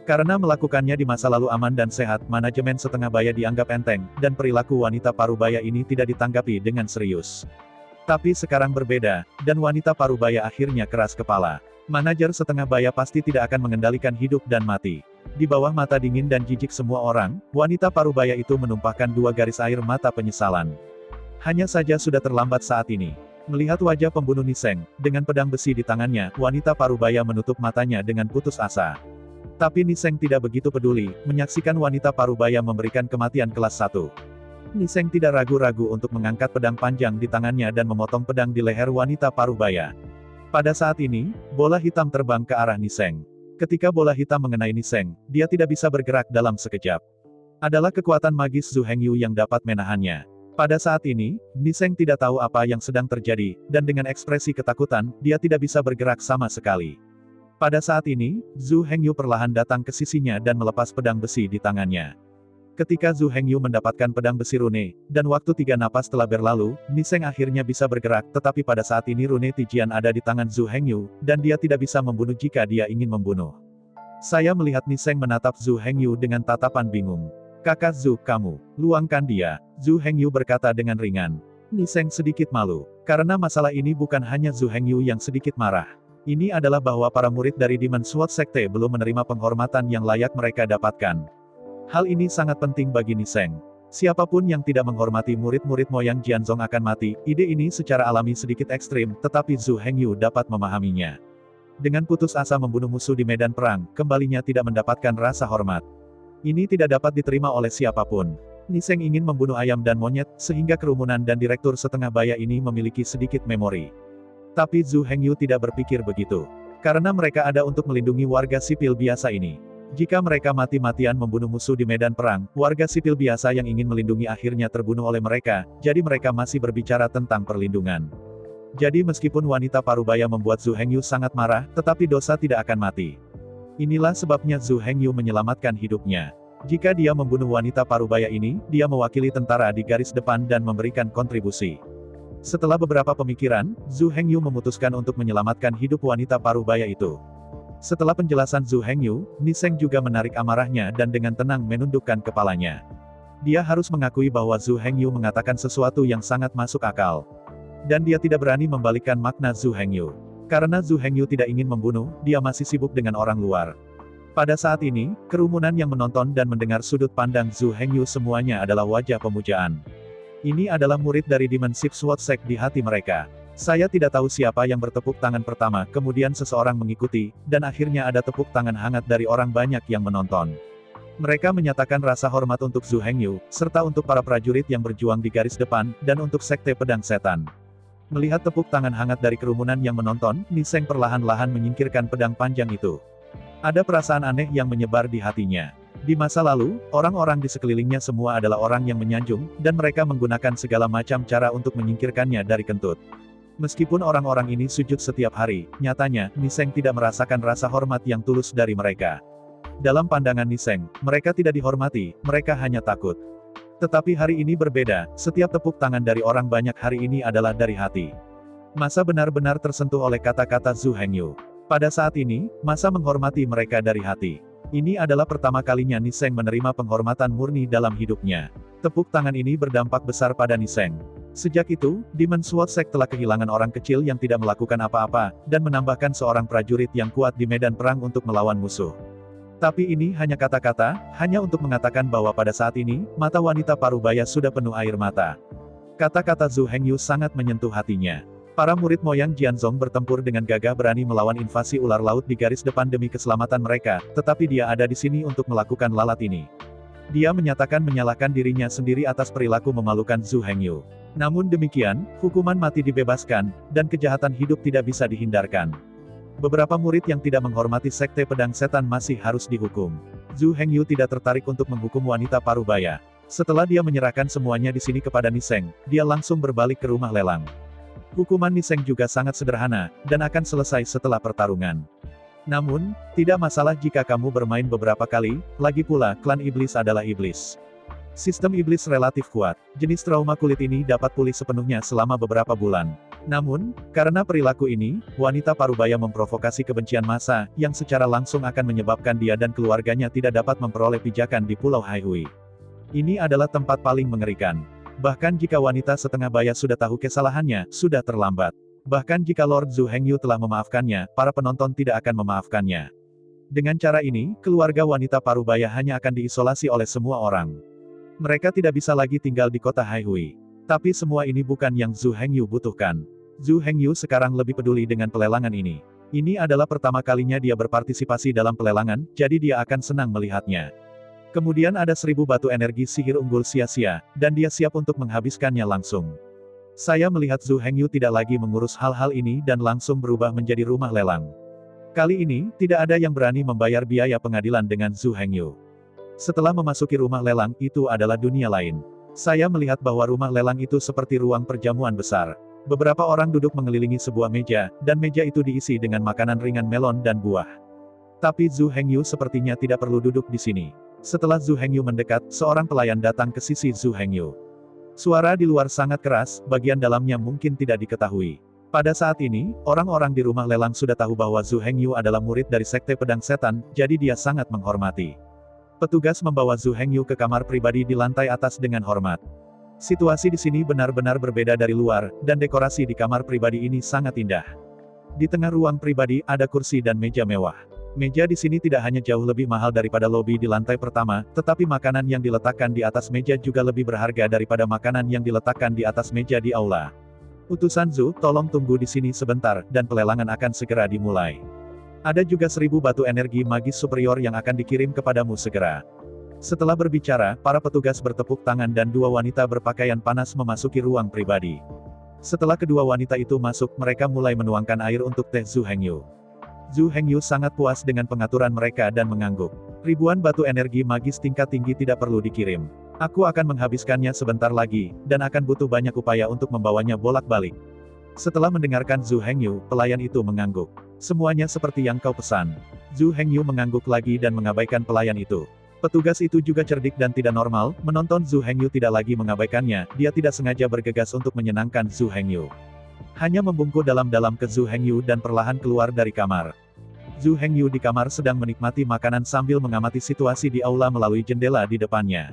Karena melakukannya di masa lalu aman dan sehat, manajemen setengah baya dianggap enteng, dan perilaku wanita parubaya ini tidak ditanggapi dengan serius. Tapi sekarang berbeda, dan wanita parubaya akhirnya keras kepala. Manajer setengah baya pasti tidak akan mengendalikan hidup dan mati. Di bawah mata dingin dan jijik semua orang, wanita parubaya itu menumpahkan 2 garis air mata penyesalan. Hanya saja sudah terlambat saat ini. Melihat wajah pembunuh Niseng, dengan pedang besi di tangannya, wanita parubaya menutup matanya dengan putus asa. Tapi Niseng tidak begitu peduli, menyaksikan wanita parubaya memberikan kematian kelas 1. Niseng tidak ragu-ragu untuk mengangkat pedang panjang di tangannya dan memotong pedang di leher wanita parubaya. Pada saat ini, bola hitam terbang ke arah Niseng. Ketika bola hitam mengenai Niseng, dia tidak bisa bergerak dalam sekejap. Adalah kekuatan magis Zhu Hengyu yang dapat menahannya. Pada saat ini, Niseng tidak tahu apa yang sedang terjadi, dan dengan ekspresi ketakutan, dia tidak bisa bergerak sama sekali. Pada saat ini, Zhu Hengyu perlahan datang ke sisinya dan melepas pedang besi di tangannya. Ketika Zhu Hengyu mendapatkan pedang besi rune, dan waktu 3 napas telah berlalu, Niseng akhirnya bisa bergerak, tetapi pada saat ini rune Tijian ada di tangan Zhu Hengyu, dan dia tidak bisa membunuh jika dia ingin membunuh. Saya melihat Niseng menatap Zhu Hengyu dengan tatapan bingung. Kakak Zhu, kamu, luangkan dia, Zhu Hengyu berkata dengan ringan. Niseng sedikit malu, karena masalah ini bukan hanya Zhu Hengyu yang sedikit marah. Ini adalah bahwa para murid dari Demon Sword Sekte belum menerima penghormatan yang layak mereka dapatkan. Hal ini sangat penting bagi Niseng. Siapapun yang tidak menghormati murid-murid moyang Jianzong akan mati. Ide ini secara alami sedikit ekstrim, tetapi Zhu Hengyu dapat memahaminya. Dengan putus asa membunuh musuh di medan perang, kembalinya tidak mendapatkan rasa hormat. Ini tidak dapat diterima oleh siapapun. Niseng ingin membunuh ayam dan monyet, sehingga kerumunan dan direktur setengah baya ini memiliki sedikit memori. Tapi Zhu Hengyu tidak berpikir begitu. Karena mereka ada untuk melindungi warga sipil biasa ini. Jika mereka mati-matian membunuh musuh di medan perang, warga sipil biasa yang ingin melindungi akhirnya terbunuh oleh mereka, jadi mereka masih berbicara tentang perlindungan. Jadi meskipun wanita parubaya membuat Zhu Hengyu sangat marah, tetapi dosa tidak akan mati. Inilah sebabnya Zhu Hengyu menyelamatkan hidupnya. Jika dia membunuh wanita parubaya ini, dia mewakili tentara di garis depan dan memberikan kontribusi. Setelah beberapa pemikiran, Zhu Hengyu memutuskan untuk menyelamatkan hidup wanita parubaya itu. Setelah penjelasan Zhu Hengyu, Niseng juga menarik amarahnya dan dengan tenang menundukkan kepalanya. Dia harus mengakui bahwa Zhu Hengyu mengatakan sesuatu yang sangat masuk akal. Dan dia tidak berani membalikkan makna Zhu Hengyu. Karena Zhu Hengyu tidak ingin membunuh, dia masih sibuk dengan orang luar. Pada saat ini, kerumunan yang menonton dan mendengar sudut pandang Zhu Hengyu semuanya adalah wajah pemujaan. Ini adalah murid dari Demon Sword Sect di hati mereka. Saya tidak tahu siapa yang bertepuk tangan pertama, kemudian seseorang mengikuti, dan akhirnya ada tepuk tangan hangat dari orang banyak yang menonton. Mereka menyatakan rasa hormat untuk Zhu Hengyu, serta untuk para prajurit yang berjuang di garis depan, dan untuk Sekte Pedang Setan. Melihat tepuk tangan hangat dari kerumunan yang menonton, Niseng perlahan-lahan menyingkirkan pedang panjang itu. Ada perasaan aneh yang menyebar di hatinya. Di masa lalu, orang-orang di sekelilingnya semua adalah orang yang menyanjung, dan mereka menggunakan segala macam cara untuk menyingkirkannya dari kentut. Meskipun orang-orang ini sujud setiap hari, nyatanya, Niseng tidak merasakan rasa hormat yang tulus dari mereka. Dalam pandangan Niseng, mereka tidak dihormati, mereka hanya takut. Tetapi hari ini berbeda, setiap tepuk tangan dari orang banyak hari ini adalah dari hati. Masa benar-benar tersentuh oleh kata-kata Zhu Hengyu. Pada saat ini, masa menghormati mereka dari hati. Ini adalah pertama kalinya Niseng menerima penghormatan murni dalam hidupnya. Tepuk tangan ini berdampak besar pada Niseng. Sejak itu, Demon Sword Sect telah kehilangan orang kecil yang tidak melakukan apa-apa, dan menambahkan seorang prajurit yang kuat di medan perang untuk melawan musuh. Tapi ini hanya kata-kata, hanya untuk mengatakan bahwa pada saat ini, mata wanita parubaya sudah penuh air mata. Kata-kata Zhu Hengyu sangat menyentuh hatinya. Para murid moyang Jianzong bertempur dengan gagah berani melawan invasi ular laut di garis depan demi keselamatan mereka, tetapi dia ada di sini untuk melakukan lalat ini. Dia menyatakan menyalahkan dirinya sendiri atas perilaku memalukan Zhu Hengyu. Namun demikian, hukuman mati dibebaskan, dan kejahatan hidup tidak bisa dihindarkan. Beberapa murid yang tidak menghormati Sekte Pedang Setan masih harus dihukum. Zhu Hengyu tidak tertarik untuk menghukum wanita parubaya. Setelah dia menyerahkan semuanya di sini kepada Niseng, dia langsung berbalik ke rumah lelang. Hukuman Niseng juga sangat sederhana, dan akan selesai setelah pertarungan. Namun, tidak masalah jika kamu bermain beberapa kali, lagi pula, klan iblis adalah iblis. Sistem iblis relatif kuat, jenis trauma kulit ini dapat pulih sepenuhnya selama beberapa bulan. Namun, karena perilaku ini, wanita parubaya memprovokasi kebencian massa, yang secara langsung akan menyebabkan dia dan keluarganya tidak dapat memperoleh pijakan di Pulau Haihui. Ini adalah tempat paling mengerikan. Bahkan jika wanita setengah baya sudah tahu kesalahannya, sudah terlambat. Bahkan jika Lord Zhu Hengyu telah memaafkannya, para penonton tidak akan memaafkannya. Dengan cara ini, keluarga wanita parubaya hanya akan diisolasi oleh semua orang. Mereka tidak bisa lagi tinggal di kota Haihui. Tapi semua ini bukan yang Zhu Hengyu butuhkan. Zhu Hengyu sekarang lebih peduli dengan pelelangan ini. Ini adalah pertama kalinya dia berpartisipasi dalam pelelangan, jadi dia akan senang melihatnya. Kemudian ada 1000 batu energi sihir unggul sia-sia, dan dia siap untuk menghabiskannya langsung. Saya melihat Zhu Hengyu tidak lagi mengurus hal-hal ini dan langsung berubah menjadi rumah lelang. Kali ini, tidak ada yang berani membayar biaya pengadilan dengan Zhu Hengyu. Setelah memasuki rumah lelang, itu adalah dunia lain. Saya melihat bahwa rumah lelang itu seperti ruang perjamuan besar. Beberapa orang duduk mengelilingi sebuah meja, dan meja itu diisi dengan makanan ringan melon dan buah. Tapi Zhu Hengyu sepertinya tidak perlu duduk di sini. Setelah Zhu Hengyu mendekat, seorang pelayan datang ke sisi Zhu Hengyu. Suara di luar sangat keras, bagian dalamnya mungkin tidak diketahui. Pada saat ini, orang-orang di rumah lelang sudah tahu bahwa Zhu Hengyu adalah murid dari Sekte Pedang Setan, jadi dia sangat menghormati. Petugas membawa Zhu Hengyu ke kamar pribadi di lantai atas dengan hormat. Situasi di sini benar-benar berbeda dari luar, dan dekorasi di kamar pribadi ini sangat indah. Di tengah ruang pribadi, ada kursi dan meja mewah. Meja di sini tidak hanya jauh lebih mahal daripada lobi di lantai pertama, tetapi makanan yang diletakkan di atas meja juga lebih berharga daripada makanan yang diletakkan di atas meja di aula. Utusan Zhu, tolong tunggu di sini sebentar, dan pelelangan akan segera dimulai. Ada juga 1000 batu energi magis superior yang akan dikirim kepadamu segera. Setelah berbicara, para petugas bertepuk tangan dan 2 wanita berpakaian panas memasuki ruang pribadi. Setelah kedua wanita itu masuk, mereka mulai menuangkan air untuk teh Zhu Hengyu. Zhu Hengyu sangat puas dengan pengaturan mereka dan mengangguk. Ribuan batu energi magis tingkat tinggi tidak perlu dikirim. Aku akan menghabiskannya sebentar lagi, dan akan butuh banyak upaya untuk membawanya bolak-balik. Setelah mendengarkan Zhu Hengyu, pelayan itu mengangguk. Semuanya seperti yang kau pesan. Zhu Hengyu mengangguk lagi dan mengabaikan pelayan itu. Petugas itu juga cerdik dan tidak normal, menonton Zhu Hengyu tidak lagi mengabaikannya, dia tidak sengaja bergegas untuk menyenangkan Zhu Hengyu. Hanya membungkuk dalam-dalam ke Zhu Hengyu dan perlahan keluar dari kamar. Zhu Hengyu di kamar sedang menikmati makanan sambil mengamati situasi di aula melalui jendela di depannya.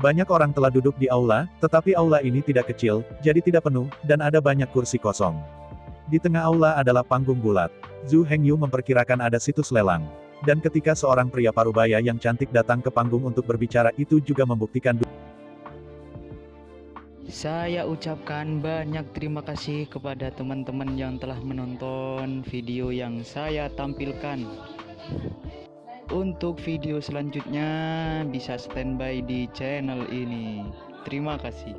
Banyak orang telah duduk di aula, tetapi aula ini tidak kecil, jadi tidak penuh, dan ada banyak kursi kosong. Di tengah aula adalah panggung bulat. Zhu Hengyu memperkirakan ada situs lelang. Dan ketika seorang pria parubaya yang cantik datang ke panggung untuk berbicara, itu juga membuktikan. Saya ucapkan banyak terima kasih kepada teman-teman yang telah menonton video yang saya tampilkan. Untuk video selanjutnya bisa standby di channel ini. Terima kasih.